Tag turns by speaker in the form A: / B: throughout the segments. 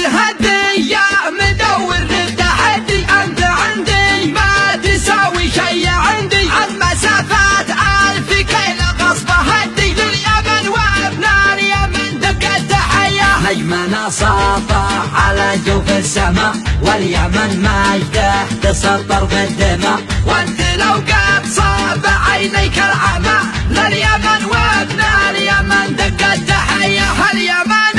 A: هدي يا مدور التحدي، انت عندي ما تساوي شي عندي، عن مسافات 1000 كيلو غصب هدي، لليمن وابن اليمن دق التحية.
B: نجمنا ساطع على جوف السماء، واليمن مجده تسطر بالدماء،
A: وانت لو قد صاب عينيك العمى، لليمن وابن اليمن دق التحية. اليمن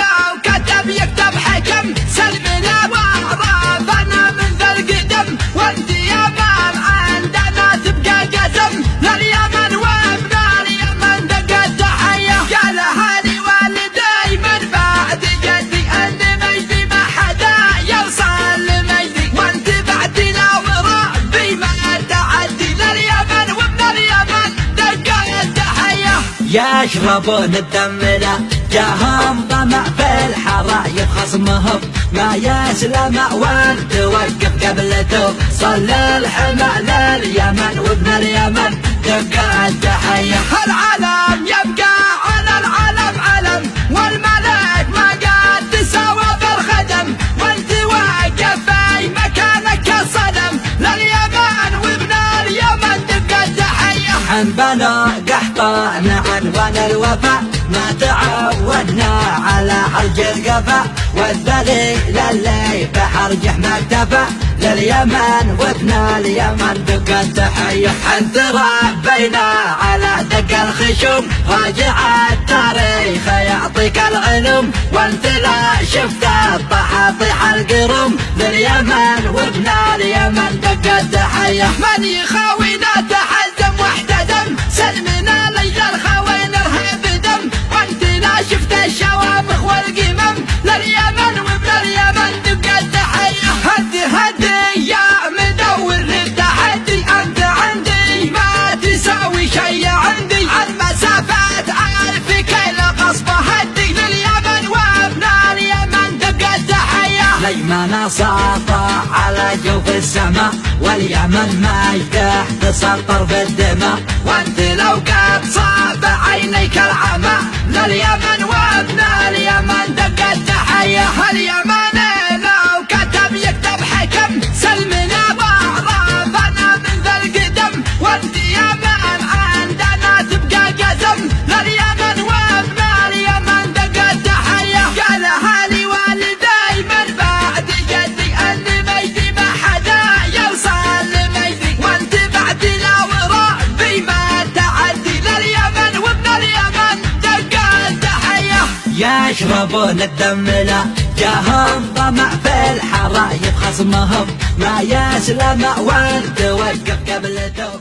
A: لو كتب يكتب حكم، سلمنا وعرفنا من ذا القدم، وانت يمن عندنا تبقى قدم، لليمن وابن اليمن دق التحية. قال هاني والدي من بعد جدي، ان مجدي ما حدا يوصل لمجدي، وانت بعدنا وربي ما تعدي، لليمن وابن اليمن دق التحية.
B: يشربون الدم له جاهم ظمأ في الحرايب، خصمهم ما يسلم وانت وقف قبلته، صلى الحمى لليمن وابن اليمن دق التحية.
A: العلم يبقى على العلم علم، والملك ما قد تساوى بالخدم، وانت واقف في مكانك الصدم، لليمن وابن اليمن دق التحية.
B: عن بنو قحطان عنوان الوفا، ما تعودنا على حرج القفا، والذليل اللي بحرجه ما اكتفى، لليمن وابن اليمن دق التحية.
A: انت ربينا على دق الخشوم، راجع التاريخ يعطيك العلوم، وانت لا شفت الطحاطيح القروم، لليمن وابن اليمن دق التحية. من يخاوينا تحزم واحتدم، سلمنا لجل الخوين ارهب دم، وانت لا شفت الشوامخ والقمم، لليمن وابن اليمن دق التحية. هدي يا مدور التحدي، انت عندي ما تساوي شي عندي، عن مسافات 1000 كيلو غصب هدي، لليمن وابن اليمن دق التحية.
B: نجمنا ساطع على جوف السماء، واليمن مجده تسطر بالدماء،
A: وانت لو قد صاب عينيك العمى، لليمن وابن اليمن دق التحية. اليمن لو كتب يكتب حكم، سلمنا وعرفنا من ذا القدم، وانت يمن عندنا تبقى قدم، لليمن وابن اليمن دق التحية. قال هاني والدي من بعد جدي، ان مجدي ما حدا يوصل لمجدي، وانت بعدنا وربي ما تعدي، لليمن وابن اليمن دق التحية.
B: يشربون الدم له جاهم ظمأ في الحرايب، خصمهم ما يسلم وانت وقف قبلته.